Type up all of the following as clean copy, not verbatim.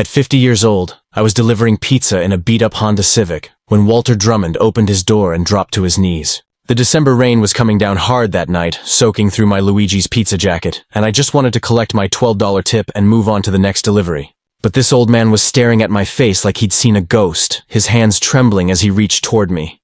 At 50 years old, I was delivering pizza in a beat-up Honda Civic when Walter Drummond opened his door and dropped to his knees. The December rain was coming down hard that night, soaking through my Luigi's pizza jacket, and I just wanted to collect my $12 tip and move on to the next delivery. But this old man was staring at my face like he'd seen a ghost, his hands trembling as he reached toward me.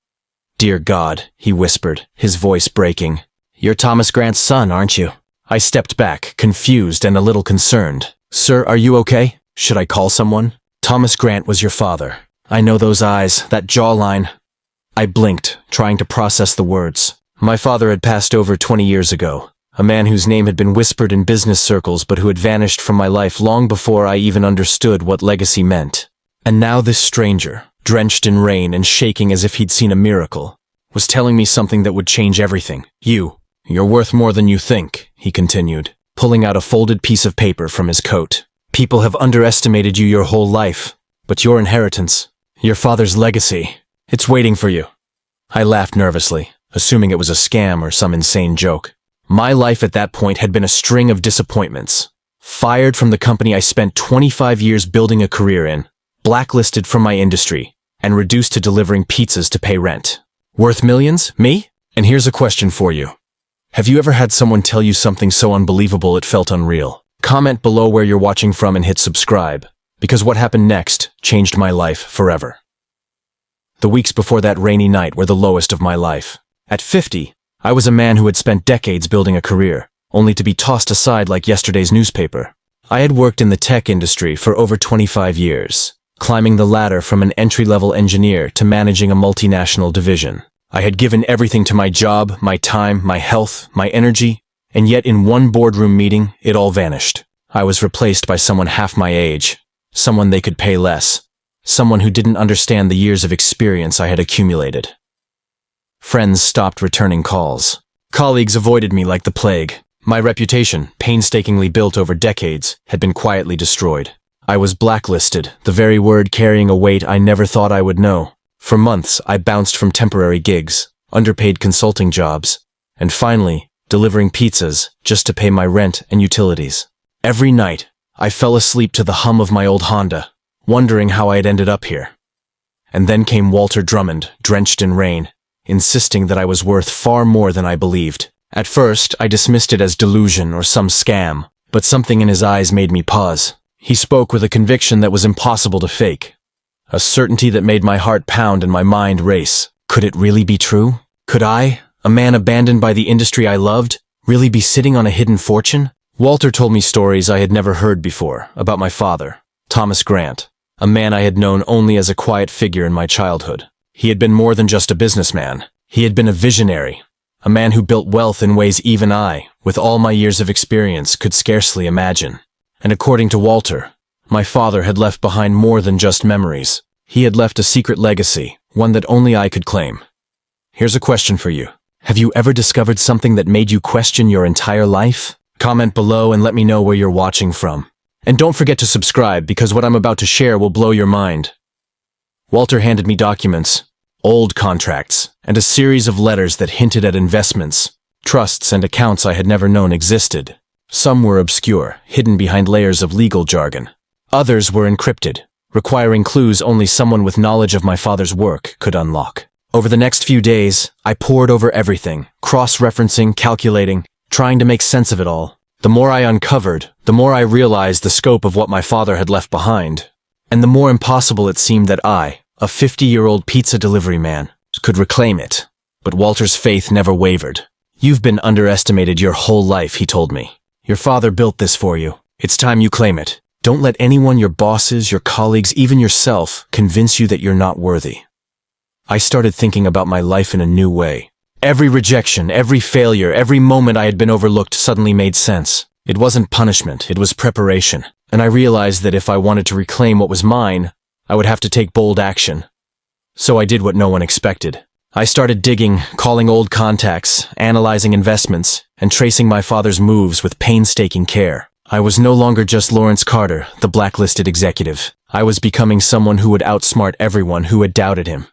"Dear God," he whispered, his voice breaking. "You're Thomas Grant's son, aren't you?" I stepped back, confused and a little concerned. "Sir, are you okay? Should I call someone?" "Thomas Grant was your father. I know those eyes, that jawline." I blinked, trying to process the words. My father had passed over 20 years ago, a man whose name had been whispered in business circles but who had vanished from my life long before I even understood what legacy meant. And now this stranger, drenched in rain and shaking as if he'd seen a miracle, was telling me something that would change everything. You're worth more than you think," he continued, pulling out a folded piece of paper from his coat. "People have underestimated you your whole life, but your inheritance, your father's legacy, it's waiting for you." I laughed nervously, assuming it was a scam or some insane joke. My life at that point had been a string of disappointments. Fired from the company I spent 25 years building a career in, blacklisted from my industry, and reduced to delivering pizzas to pay rent. Worth millions? Me? And here's a question for you. Have you ever had someone tell you something so unbelievable it felt unreal? Comment below where you're watching from and hit subscribe, because what happened next changed my life forever. The weeks before that rainy night were the lowest of my life. At 50, I was a man who had spent decades building a career, only to be tossed aside like yesterday's newspaper. I had worked in the tech industry for over 25 years, climbing the ladder from an entry-level engineer to managing a multinational division. I had given everything to my job, my time, my health, my energy, and yet in one boardroom meeting, it all vanished. I was replaced by someone half my age, someone they could pay less, someone who didn't understand the years of experience I had accumulated. Friends stopped returning calls. Colleagues avoided me like the plague. My reputation, painstakingly built over decades, had been quietly destroyed. I was blacklisted, the very word carrying a weight I never thought I would know. For months, I bounced from temporary gigs, underpaid consulting jobs, and finally, delivering pizzas just to pay my rent and utilities. Every night, I fell asleep to the hum of my old Honda, wondering how I had ended up here. And then came Walter Drummond, drenched in rain, insisting that I was worth far more than I believed. At first, I dismissed it as delusion or some scam, but something in his eyes made me pause. He spoke with a conviction that was impossible to fake. A certainty that made my heart pound and my mind race. Could it really be true? Could I, a man abandoned by the industry I loved, really be sitting on a hidden fortune? Walter told me stories I had never heard before about my father, Thomas Grant, a man I had known only as a quiet figure in my childhood. He had been more than just a businessman. He had been a visionary, a man who built wealth in ways even I, with all my years of experience, could scarcely imagine. And according to Walter, my father had left behind more than just memories. He had left a secret legacy, one that only I could claim. Here's a question for you. Have you ever discovered something that made you question your entire life? Comment below and let me know where you're watching from. And don't forget to subscribe because what I'm about to share will blow your mind. Walter handed me documents, old contracts, and a series of letters that hinted at investments, trusts, and accounts I had never known existed. Some were obscure, hidden behind layers of legal jargon. Others were encrypted, requiring clues only someone with knowledge of my father's work could unlock. Over the next few days, I pored over everything, cross-referencing, calculating, trying to make sense of it all. The more I uncovered, the more I realized the scope of what my father had left behind, and the more impossible it seemed that I, a 50-year-old pizza delivery man, could reclaim it. But Walter's faith never wavered. "You've been underestimated your whole life," he told me. "Your father built this for you. It's time you claim it. Don't let anyone, your bosses, your colleagues, even yourself, convince you that you're not worthy." I started thinking about my life in a new way. Every rejection, every failure, every moment I had been overlooked suddenly made sense. It wasn't punishment, it was preparation. And I realized that if I wanted to reclaim what was mine, I would have to take bold action. So I did what no one expected. I started digging, calling old contacts, analyzing investments, and tracing my father's moves with painstaking care. I was no longer just Lawrence Carter, the blacklisted executive. I was becoming someone who would outsmart everyone who had doubted him.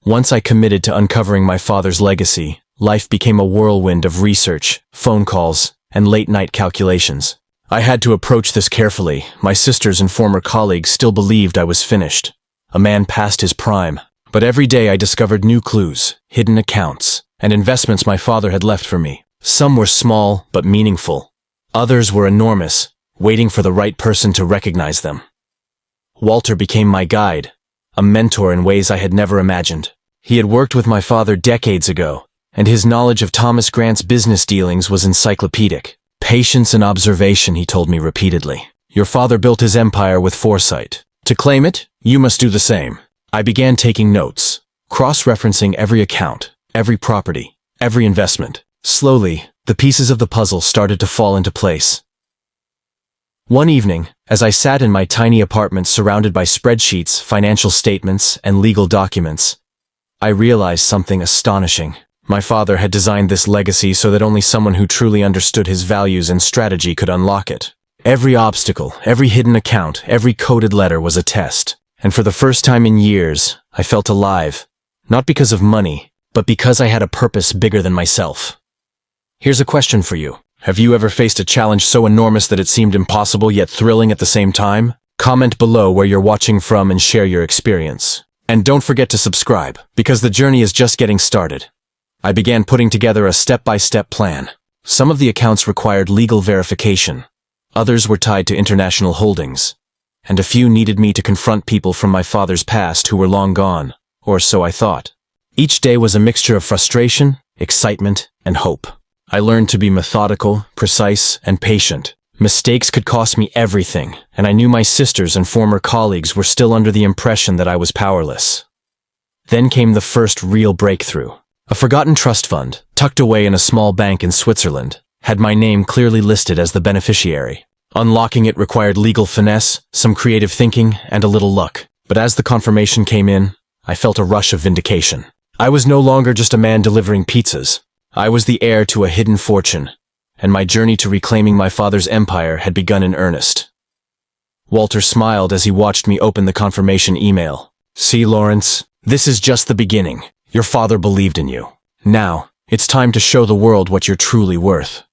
Once I committed to uncovering my father's legacy, life became a whirlwind of research, phone calls, and late-night calculations. I had to approach this carefully. My sisters and former colleagues still believed I was finished, a man past his prime. But every day I discovered new clues, hidden accounts, and investments my father had left for me. Some were small but meaningful. Others were enormous, waiting for the right person to recognize them. Walter became my guide, a mentor in ways I had never imagined. He had worked with my father decades ago, and his knowledge of Thomas Grant's business dealings was encyclopedic. Patience and observation, he told me repeatedly. Your father built his empire with foresight. To claim it, you must do the same. I began taking notes, cross-referencing every account, every property, every investment. Slowly, the pieces of the puzzle started to fall into place. One evening, as I sat in my tiny apartment surrounded by spreadsheets, financial statements, and legal documents, I realized something astonishing. My father had designed this legacy so that only someone who truly understood his values and strategy could unlock it. Every obstacle, every hidden account, every coded letter was a test. And for the first time in years, I felt alive. Not because of money, but because I had a purpose bigger than myself. Here's a question for you. Have you ever faced a challenge so enormous that it seemed impossible yet thrilling at the same time? Comment below where you're watching from and share your experience. And don't forget to subscribe, because the journey is just getting started. I began putting together a step-by-step plan. Some of the accounts required legal verification. Others were tied to international holdings. And a few needed me to confront people from my father's past who were long gone, or so I thought. Each day was a mixture of frustration, excitement, and hope. I learned to be methodical, precise, and patient. Mistakes could cost me everything, and I knew my sisters and former colleagues were still under the impression that I was powerless. Then came the first real breakthrough. A forgotten trust fund, tucked away in a small bank in Switzerland, had my name clearly listed as the beneficiary. Unlocking it required legal finesse, some creative thinking, and a little luck. But as the confirmation came in, I felt a rush of vindication. I was no longer just a man delivering pizzas. I was the heir to a hidden fortune, and my journey to reclaiming my father's empire had begun in earnest. Walter smiled as he watched me open the confirmation email. See, Lawrence, this is just the beginning. Your father believed in you. Now, it's time to show the world what you're truly worth.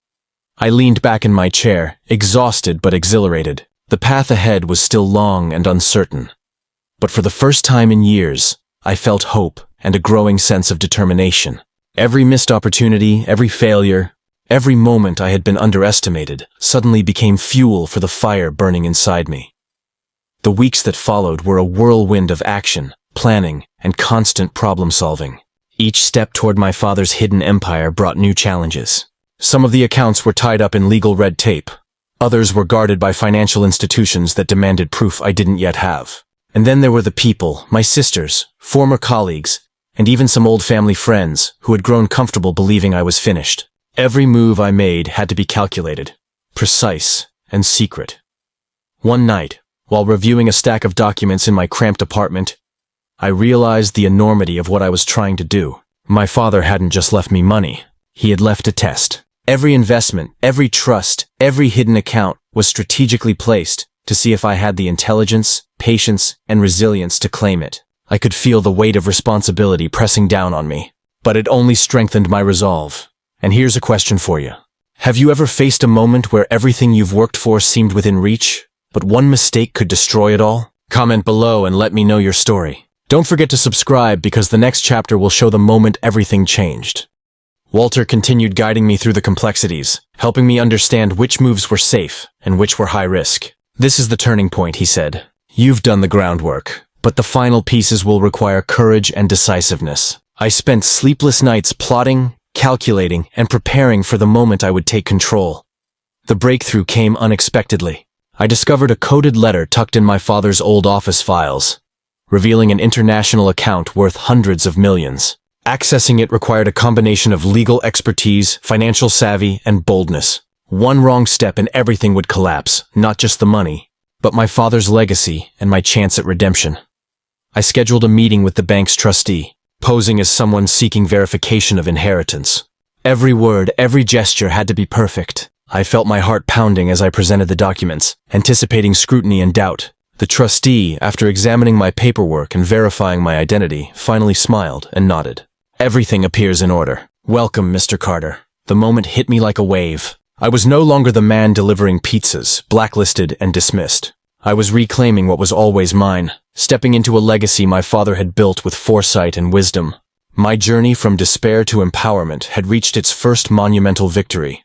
I leaned back in my chair, exhausted but exhilarated. The path ahead was still long and uncertain. But for the first time in years, I felt hope and a growing sense of determination. Every missed opportunity, every failure, every moment I had been underestimated suddenly became fuel for the fire burning inside me. The weeks that followed were a whirlwind of action, planning, and constant problem-solving. Each step toward my father's hidden empire brought new challenges. Some of the accounts were tied up in legal red tape. Others were guarded by financial institutions that demanded proof I didn't yet have. And then there were the people, my sisters, former colleagues, and even some old family friends who had grown comfortable believing I was finished. Every move I made had to be calculated, precise, and secret. One night, while reviewing a stack of documents in my cramped apartment, I realized the enormity of what I was trying to do. My father hadn't just left me money. He had left a test. Every investment, every trust, every hidden account was strategically placed to see if I had the intelligence, patience, and resilience to claim it. I could feel the weight of responsibility pressing down on me, but it only strengthened my resolve. And here's a question for you. Have you ever faced a moment where everything you've worked for seemed within reach, but one mistake could destroy it all? Comment below and let me know your story. Don't forget to subscribe because the next chapter will show the moment everything changed. Walter continued guiding me through the complexities, helping me understand which moves were safe and which were high risk. This is the turning point, he said. You've done the groundwork, but the final pieces will require courage and decisiveness. I spent sleepless nights plotting, calculating, and preparing for the moment I would take control. The breakthrough came unexpectedly. I discovered a coded letter tucked in my father's old office files, revealing an international account worth hundreds of millions. Accessing it required a combination of legal expertise, financial savvy, and boldness. One wrong step and everything would collapse, not just the money, but my father's legacy and my chance at redemption. I scheduled a meeting with the bank's trustee, posing as someone seeking verification of inheritance. Every word, every gesture had to be perfect. I felt my heart pounding as I presented the documents, anticipating scrutiny and doubt. The trustee, after examining my paperwork and verifying my identity, finally smiled and nodded. Everything appears in order. Welcome, Mr. Carter. The moment hit me like a wave. I was no longer the man delivering pizzas, blacklisted and dismissed. I was reclaiming what was always mine, stepping into a legacy my father had built with foresight and wisdom. My journey from despair to empowerment had reached its first monumental victory.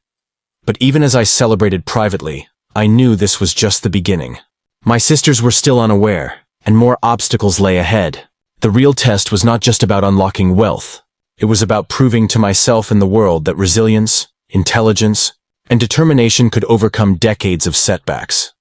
But even as I celebrated privately, I knew this was just the beginning. My sisters were still unaware, and more obstacles lay ahead. The real test was not just about unlocking wealth. It was about proving to myself and the world that resilience, intelligence, and determination could overcome decades of setbacks.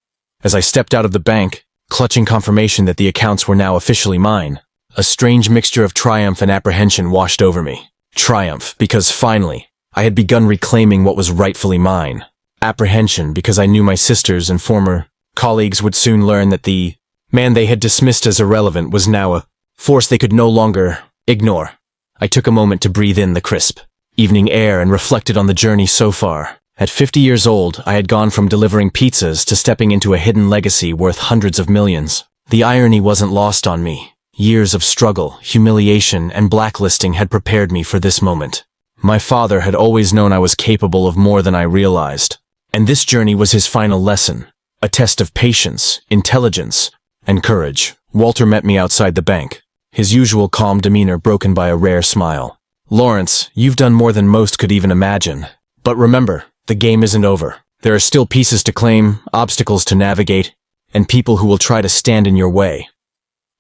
As I stepped out of the bank, clutching confirmation that the accounts were now officially mine, a strange mixture of triumph and apprehension washed over me. Triumph, because finally, I had begun reclaiming what was rightfully mine. Apprehension, because I knew my sisters and former colleagues would soon learn that the man they had dismissed as irrelevant was now a force they could no longer ignore. I took a moment to breathe in the crisp evening air and reflected on the journey so far. At 50 years old, I had gone from delivering pizzas to stepping into a hidden legacy worth hundreds of millions. The irony wasn't lost on me. Years of struggle, humiliation, and blacklisting had prepared me for this moment. My father had always known I was capable of more than I realized. And this journey was his final lesson, a test of patience, intelligence, and courage. Walter met me outside the bank, his usual calm demeanor broken by a rare smile. "Lawrence, you've done more than most could even imagine. But remember, the game isn't over. There are still pieces to claim, obstacles to navigate, and people who will try to stand in your way.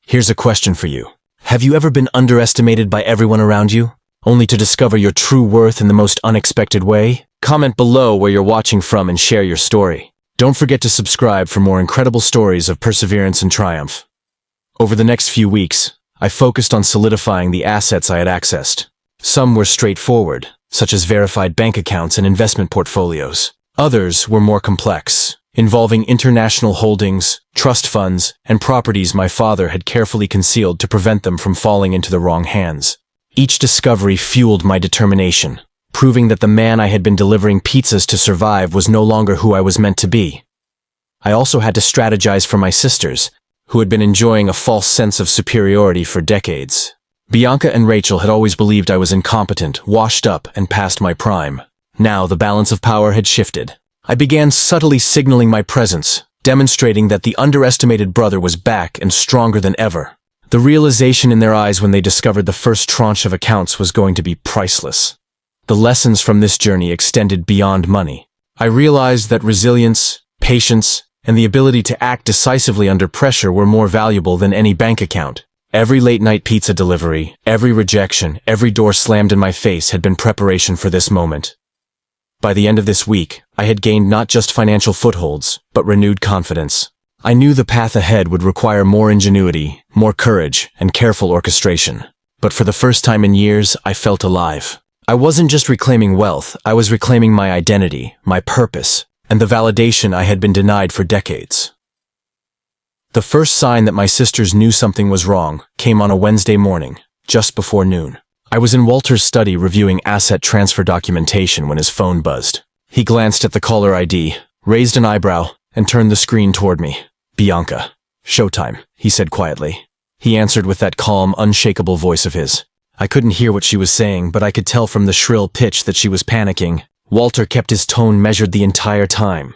Here's a question for you. Have you ever been underestimated by everyone around you, only to discover your true worth in the most unexpected way? Comment below where you're watching from and share your story. Don't forget to subscribe for more incredible stories of perseverance and triumph." Over the next few weeks, I focused on solidifying the assets I had accessed. Some were straightforward, such as verified bank accounts and investment portfolios. Others were more complex, involving international holdings, trust funds, and properties my father had carefully concealed to prevent them from falling into the wrong hands. Each discovery fueled my determination, proving that the man I had been delivering pizzas to survive was no longer who I was meant to be. I also had to strategize for my sisters, who had been enjoying a false sense of superiority for decades. Bianca and Rachel had always believed I was incompetent, washed up, and past my prime. Now the balance of power had shifted. I began subtly signaling my presence, demonstrating that the underestimated brother was back and stronger than ever. The realization in their eyes when they discovered the first tranche of accounts was going to be priceless. The lessons from this journey extended beyond money. I realized that resilience, patience, and the ability to act decisively under pressure were more valuable than any bank account. Every late-night pizza delivery, every rejection, every door slammed in my face had been preparation for this moment. By the end of this week, I had gained not just financial footholds, but renewed confidence. I knew the path ahead would require more ingenuity, more courage, and careful orchestration. But for the first time in years, I felt alive. I wasn't just reclaiming wealth, I was reclaiming my identity, my purpose, and the validation I had been denied for decades. The first sign that my sisters knew something was wrong came on a Wednesday morning, just before noon. I was in Walter's study reviewing asset transfer documentation when his phone buzzed. He glanced at the caller ID, raised an eyebrow, and turned the screen toward me. "Bianca. Showtime," he said quietly. He answered with that calm, unshakable voice of his. I couldn't hear what she was saying, but I could tell from the shrill pitch that she was panicking. Walter kept his tone measured the entire time.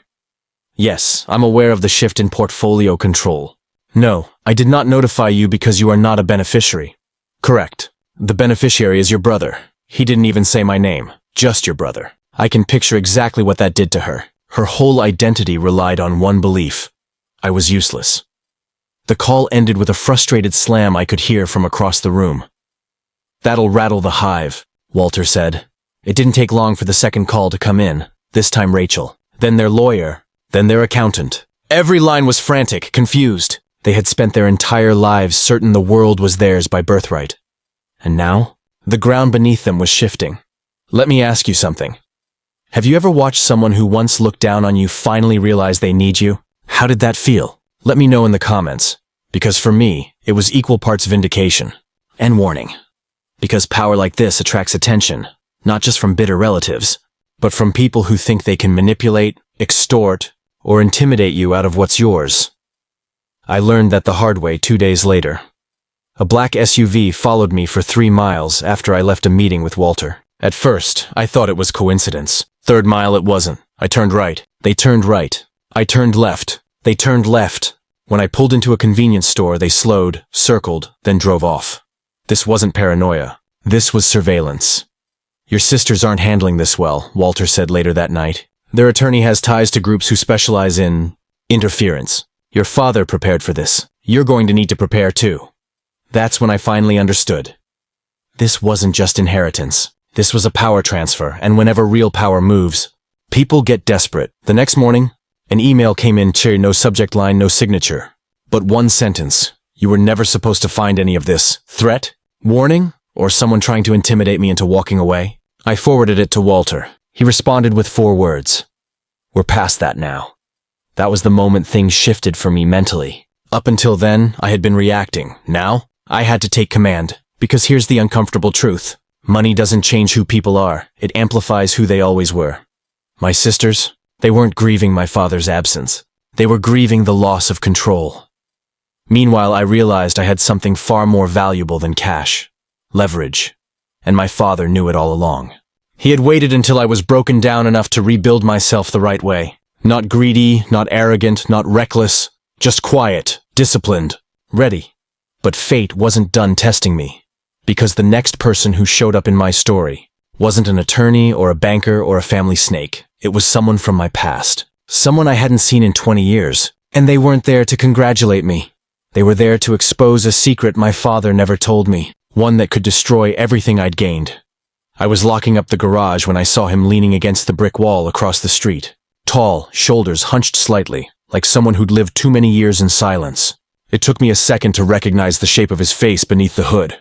"Yes, I'm aware of the shift in portfolio control. No, I did not notify you because you are not a beneficiary." "Correct. The beneficiary is your brother. He didn't even say my name. Just your brother." I can picture exactly what that did to her. Her whole identity relied on one belief. I was useless. The call ended with a frustrated slam I could hear from across the room. "That'll rattle the hive," Walter said. It didn't take long for the second call to come in, this time Rachel, then their lawyer, then their accountant. Every line was frantic, confused. They had spent their entire lives certain the world was theirs by birthright. And now, the ground beneath them was shifting. Let me ask you something. Have you ever watched someone who once looked down on you finally realize they need you? How did that feel? Let me know in the comments. Because for me, it was equal parts vindication and warning. Because power like this attracts attention, not just from bitter relatives, but from people who think they can manipulate, extort, or intimidate you out of what's yours. I learned that the hard way 2 days later. A black SUV followed me for 3 miles after I left a meeting with Walter. At first, I thought it was coincidence. 3rd mile it wasn't. I turned right. They turned right. I turned left. They turned left. When I pulled into a convenience store, they slowed, circled, then drove off. This wasn't paranoia. This was surveillance. Your sisters aren't handling this well, Walter said later that night. Their attorney has ties to groups who specialize in interference. Your father prepared for this. You're going to need to prepare too. That's when I finally understood. This wasn't just inheritance. This was a power transfer, and whenever real power moves, people get desperate. The next morning, an email came in, no subject line, no signature. But one sentence. You were never supposed to find any of this. Threat? Warning? Or someone trying to intimidate me into walking away? I forwarded it to Walter. He responded with 4 words. We're past that now. That was the moment things shifted for me mentally. Up until then, I had been reacting. Now, I had to take command. Because here's the uncomfortable truth. Money doesn't change who people are. It amplifies who they always were. My sisters, they weren't grieving my father's absence. They were grieving the loss of control. Meanwhile, I realized I had something far more valuable than cash. Leverage. And my father knew it all along. He had waited until I was broken down enough to rebuild myself the right way. Not greedy, not arrogant, not reckless. Just quiet, disciplined, ready. But fate wasn't done testing me. Because the next person who showed up in my story wasn't an attorney or a banker or a family snake. It was someone from my past. Someone I hadn't seen in 20 years. And they weren't there to congratulate me. They were there to expose a secret my father never told me. One that could destroy everything I'd gained. I was locking up the garage when I saw him leaning against the brick wall across the street. Tall, shoulders hunched slightly, like someone who'd lived too many years in silence. It took me a second to recognize the shape of his face beneath the hood.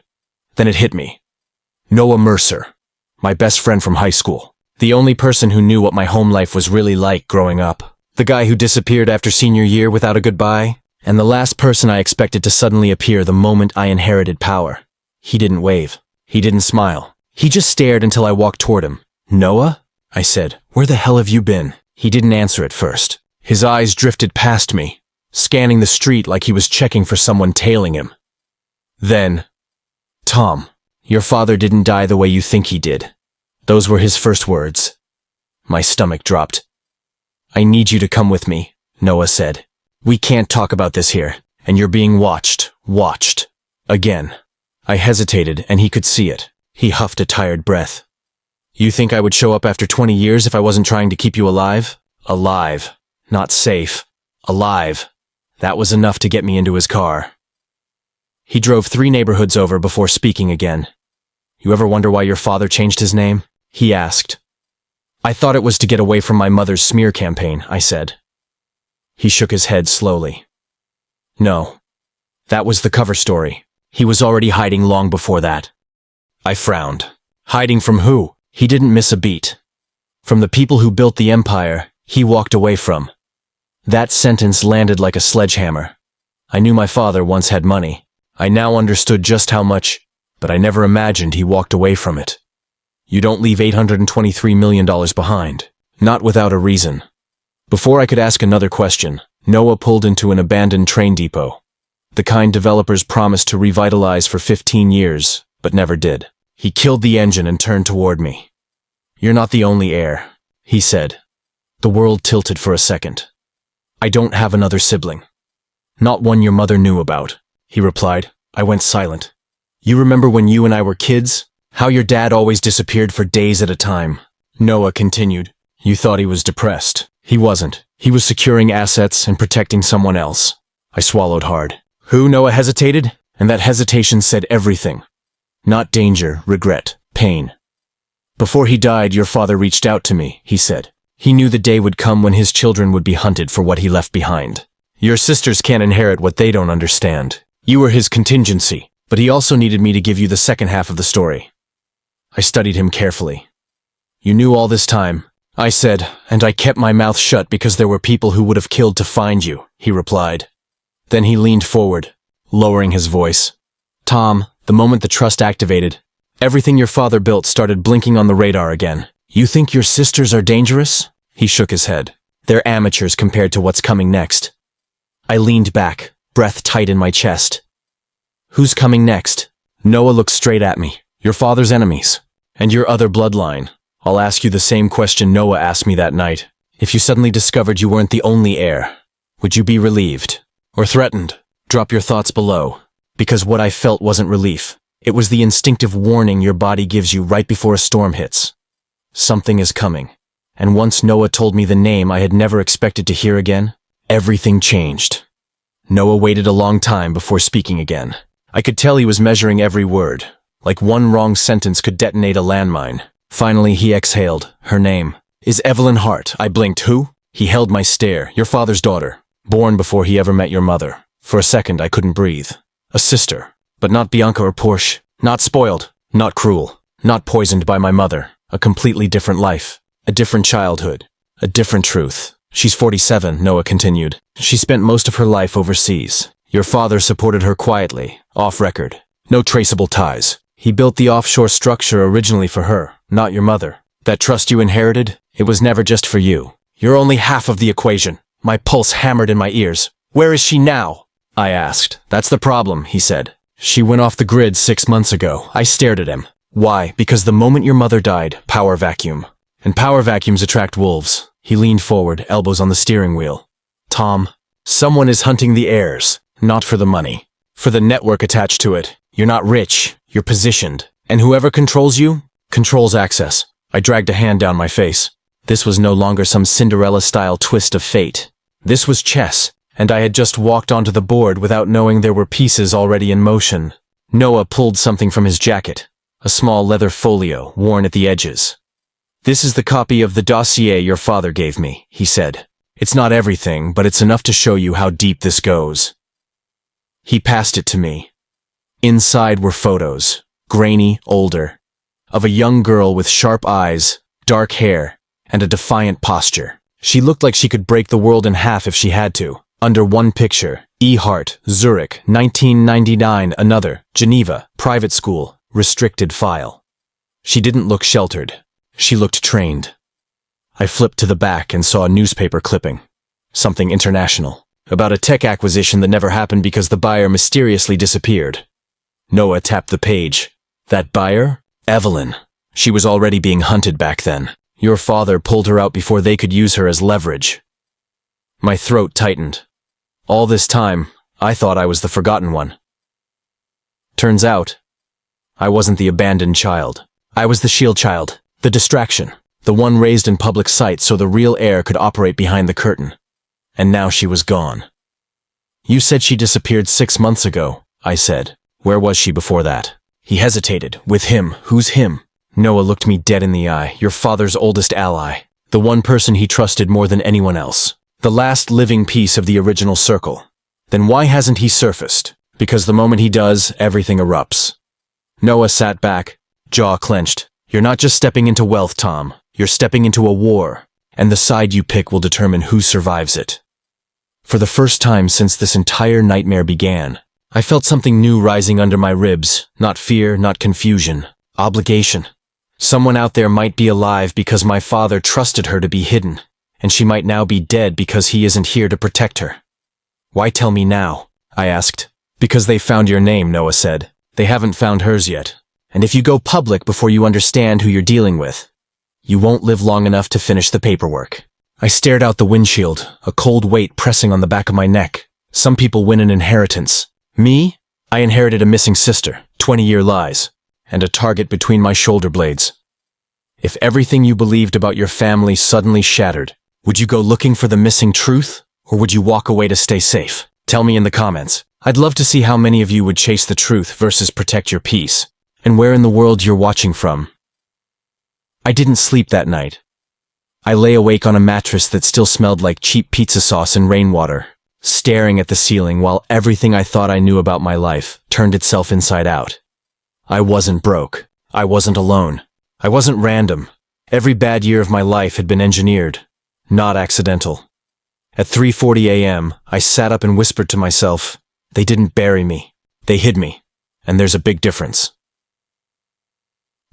Then it hit me. Noah Mercer. My best friend from high school. The only person who knew what my home life was really like growing up. The guy who disappeared after senior year without a goodbye. And the last person I expected to suddenly appear the moment I inherited power. He didn't wave. He didn't smile. He just stared until I walked toward him. Noah? I said. Where the hell have you been? He didn't answer at first. His eyes drifted past me, scanning the street like he was checking for someone tailing him. Then, Tom, your father didn't die the way you think he did. Those were his first words. My stomach dropped. I need you to come with me, Noah said. We can't talk about this here, and you're being watched. Again. I hesitated, and he could see it. He huffed a tired breath. You think I would show up after 20 years if I wasn't trying to keep you alive? Alive. Not safe. Alive. That was enough to get me into his car. He drove 3 neighborhoods over before speaking again. You ever wonder why your father changed his name? He asked. I thought it was to get away from my mother's smear campaign, I said. He shook his head slowly. No. That was the cover story. He was already hiding long before that. I frowned. Hiding from who? He didn't miss a beat. From the people who built the empire he walked away from. That sentence landed like a sledgehammer. I knew my father once had money. I now understood just how much, but I never imagined he walked away from it. You don't leave $823 million behind. Not without a reason. Before I could ask another question, Noah pulled into an abandoned train depot. The kind developers promised to revitalize for 15 years, but never did. He killed the engine and turned toward me. You're not the only heir, he said. The world tilted for a second. I don't have another sibling. Not one your mother knew about, he replied. I went silent. You remember when you and I were kids? How your dad always disappeared for days at a time. Noah continued. You thought he was depressed. He wasn't. He was securing assets and protecting someone else. I swallowed hard. Who? Noah hesitated, and that hesitation said everything. Not danger, regret, pain. Before he died, your father reached out to me, he said. He knew the day would come when his children would be hunted for what he left behind. Your sisters can't inherit what they don't understand. You were his contingency, but he also needed me to give you the second half of the story. I studied him carefully. You knew all this time, I said, and I kept my mouth shut because there were people who would have killed to find you, he replied. Then he leaned forward, lowering his voice. Tom, the moment the trust activated, everything your father built started blinking on the radar again. You think your sisters are dangerous? He shook his head. They're amateurs compared to what's coming next. I leaned back, breath tight in my chest. Who's coming next? Noah looked straight at me. Your father's enemies. And your other bloodline. I'll ask you the same question Noah asked me that night. If you suddenly discovered you weren't the only heir, would you be relieved? Or threatened? Drop your thoughts below. Because what I felt wasn't relief. It was the instinctive warning your body gives you right before a storm hits. Something is coming. And once Noah told me the name I had never expected to hear again, everything changed. Noah waited a long time before speaking again. I could tell he was measuring every word, like one wrong sentence could detonate a landmine. Finally, he exhaled, her name. Is Evelyn Hart. I blinked. Who? He held my stare. Your father's daughter. Born before he ever met your mother. For a second, I couldn't breathe. A sister. But not Bianca or Porsche. Not spoiled. Not cruel. Not poisoned by my mother. A completely different life. A different childhood. A different truth. She's 47, Noah continued. She spent most of her life overseas. Your father supported her quietly, off record. No traceable ties. He built the offshore structure originally for her, not your mother. That trust you inherited, it was never just for you. You're only half of the equation. My pulse hammered in my ears. Where is she now? I asked. That's the problem, he said. She went off the grid 6 months ago. I stared at him. Why? Because the moment your mother died, power vacuum. And power vacuums attract wolves. He leaned forward, elbows on the steering wheel. Tom, someone is hunting the heirs. Not for the money. For the network attached to it. You're not rich. You're positioned. And whoever controls you, controls access. I dragged a hand down my face. This was no longer some Cinderella-style twist of fate. This was chess, and I had just walked onto the board without knowing there were pieces already in motion. Noah pulled something from his jacket. A small leather folio, worn at the edges. This is the copy of the dossier your father gave me, he said. It's not everything, but it's enough to show you how deep this goes. He passed it to me. Inside were photos, grainy, older, of a young girl with sharp eyes, dark hair, and a defiant posture. She looked like she could break the world in half if she had to. Under one picture, E. Hart, Zurich, 1999, another, Geneva, private school, restricted file. She didn't look sheltered. She looked trained. I flipped to the back and saw a newspaper clipping. Something international. About a tech acquisition that never happened because the buyer mysteriously disappeared. Noah tapped the page. That buyer? Evelyn. She was already being hunted back then. Your father pulled her out before they could use her as leverage. My throat tightened. All this time, I thought I was the forgotten one. Turns out, I wasn't the abandoned child. I was the shield child, the distraction, the one raised in public sight so the real heir could operate behind the curtain. And now she was gone. You said she disappeared 6 months ago, I said. Where was she before that? He hesitated. With him. Who's him? Noah looked me dead in the eye. Your father's oldest ally. The one person he trusted more than anyone else. The last living piece of the original circle. Then why hasn't he surfaced? Because the moment he does, everything erupts. Noah sat back, jaw clenched. You're not just stepping into wealth, Tom. You're stepping into a war. And the side you pick will determine who survives it. For the first time since this entire nightmare began, I felt something new rising under my ribs. Not fear, not confusion. Obligation. Someone out there might be alive because my father trusted her to be hidden, and she might now be dead because he isn't here to protect her. Why tell me now? I asked. Because they found your name, Noah said. They haven't found hers yet. And if you go public before you understand who you're dealing with, you won't live long enough to finish the paperwork. I stared out the windshield, a cold weight pressing on the back of my neck. Some people win an inheritance. Me? I inherited a missing sister, 20-year lies, and a target between my shoulder blades. If everything you believed about your family suddenly shattered, would you go looking for the missing truth, or would you walk away to stay safe? Tell me in the comments. I'd love to see how many of you would chase the truth versus protect your peace, and where in the world you're watching from. I didn't sleep that night. I lay awake on a mattress that still smelled like cheap pizza sauce and rainwater, staring at the ceiling while everything I thought I knew about my life turned itself inside out. I wasn't broke. I wasn't alone. I wasn't random. Every bad year of my life had been engineered, not accidental. At 3:40 a.m., I sat up and whispered to myself, they didn't bury me. They hid me. And there's a big difference.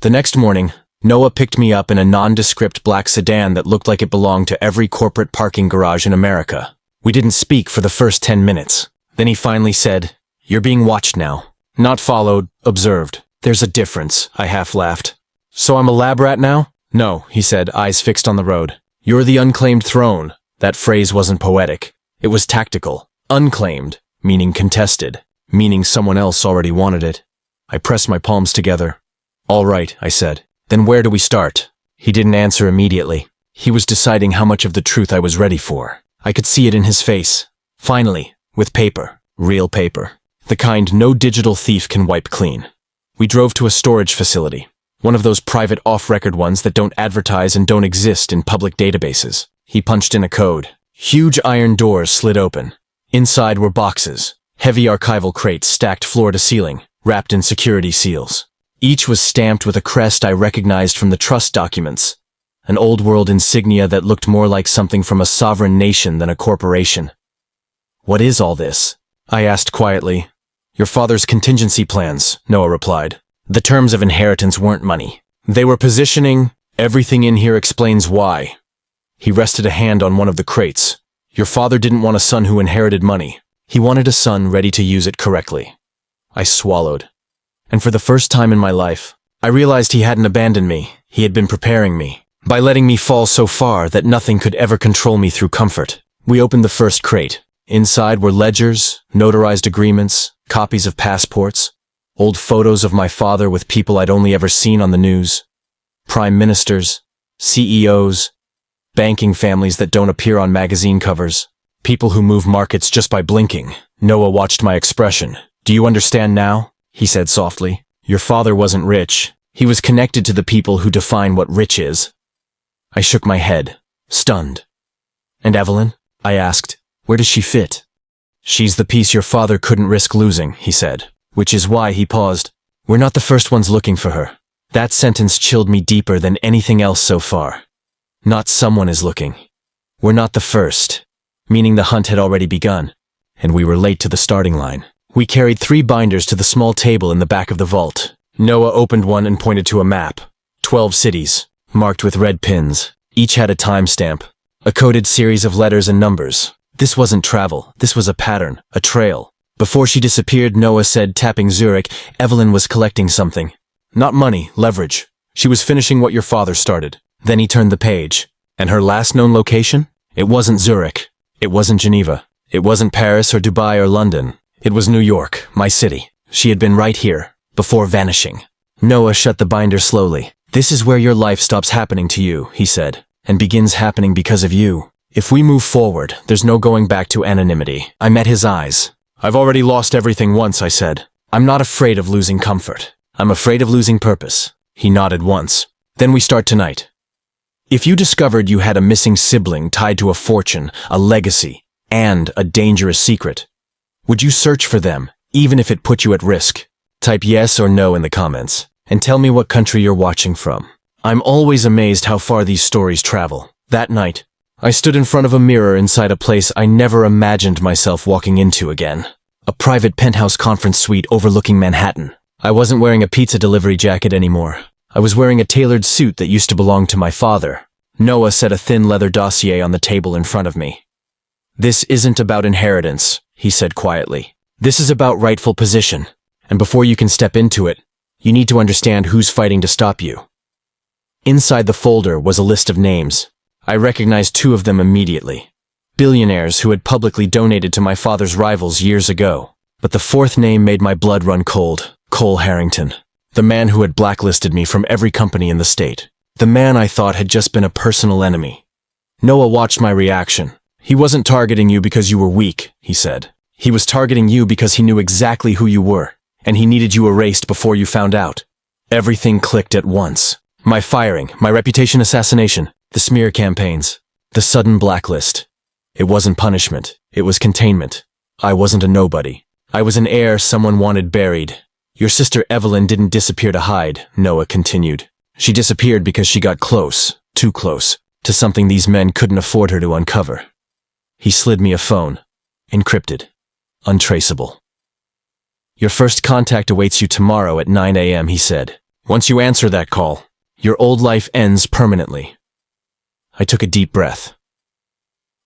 The next morning, Noah picked me up in a nondescript black sedan that looked like it belonged to every corporate parking garage in America. We didn't speak for the first 10 minutes. Then he finally said, "You're being watched now. Not followed, observed. There's a difference," I half laughed. "So I'm a lab rat now?" "No," he said, eyes fixed on the road. You're the unclaimed throne. That phrase wasn't poetic. It was tactical. Unclaimed, meaning contested, meaning someone else already wanted it. I pressed my palms together. All right, I said. Then where do we start? He didn't answer immediately. He was deciding how much of the truth I was ready for. I could see it in his face. Finally, with paper. Real paper. The kind no digital thief can wipe clean. We drove to a storage facility. One of those private off-record ones that don't advertise and don't exist in public databases. He punched in a code. Huge iron doors slid open. Inside were boxes. Heavy archival crates stacked floor to ceiling, wrapped in security seals. Each was stamped with a crest I recognized from the trust documents. An old-world insignia that looked more like something from a sovereign nation than a corporation. What is all this? I asked quietly. Your father's contingency plans, Noah replied. The terms of inheritance weren't money. They were positioning. Everything in here explains why. He rested a hand on one of the crates. Your father didn't want a son who inherited money. He wanted a son ready to use it correctly. I swallowed. And for the first time in my life, I realized he hadn't abandoned me. He had been preparing me, by letting me fall so far that nothing could ever control me through comfort. We opened the first crate. Inside were ledgers, notarized agreements, copies of passports, old photos of my father with people I'd only ever seen on the news, prime ministers, CEOs, banking families that don't appear on magazine covers, people who move markets just by blinking. Noah watched my expression. Do you understand now? He said softly. Your father wasn't rich. He was connected to the people who define what rich is. I shook my head, stunned. And Evelyn? I asked. Where does she fit? She's the piece your father couldn't risk losing, he said, which is why he paused. We're not the first ones looking for her. That sentence chilled me deeper than anything else so far. Not someone is looking. We're not the first, meaning the hunt had already begun, and we were late to the starting line. We carried 3 binders to the small table in the back of the vault. Noah opened one and pointed to a map. 12 cities, marked with red pins. Each had a timestamp, a coded series of letters and numbers. This wasn't travel, this was a pattern, a trail. Before she disappeared, Noah said, tapping Zurich, Evelyn was collecting something. Not money, leverage. She was finishing what your father started. Then he turned the page. And her last known location? It wasn't Zurich. It wasn't Geneva. It wasn't Paris or Dubai or London. It was New York, my city. She had been right here, before vanishing. Noah shut the binder slowly. This is where your life stops happening to you, he said, and begins happening because of you. If we move forward, there's no going back to anonymity. I met his eyes. I've already lost everything once, I said. I'm not afraid of losing comfort. I'm afraid of losing purpose. He nodded once. Then we start tonight. If you discovered you had a missing sibling tied to a fortune, a legacy, and a dangerous secret, would you search for them, even if it put you at risk? Type yes or no in the comments, and tell me what country you're watching from. I'm always amazed how far these stories travel. That night, I stood in front of a mirror inside a place I never imagined myself walking into again. A private penthouse conference suite overlooking Manhattan. I wasn't wearing a pizza delivery jacket anymore. I was wearing a tailored suit that used to belong to my father. Noah set a thin leather dossier on the table in front of me. This isn't about inheritance, he said quietly. This is about rightful position. And before you can step into it, you need to understand who's fighting to stop you. Inside the folder was a list of names. I recognized 2 of them immediately. Billionaires who had publicly donated to my father's rivals years ago. But the 4th name made my blood run cold. Cole Harrington. The man who had blacklisted me from every company in the state. The man I thought had just been a personal enemy. Noah watched my reaction. He wasn't targeting you because you were weak, he said. He was targeting you because he knew exactly who you were, and he needed you erased before you found out. Everything clicked at once. My firing, my reputation assassination, the smear campaigns, the sudden blacklist. It wasn't punishment, it was containment. I wasn't a nobody. I was an heir someone wanted buried. Your sister Evelyn didn't disappear to hide, Noah continued. She disappeared because she got close, too close, to something these men couldn't afford her to uncover. He slid me a phone. Encrypted. Untraceable. Your first contact awaits you tomorrow at 9 a.m., he said. Once you answer that call, your old life ends permanently. I took a deep breath.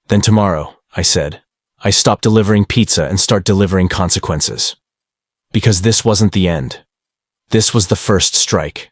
Then tomorrow, I said, I stop delivering pizza and start delivering consequences. Because this wasn't the end. This was the first strike.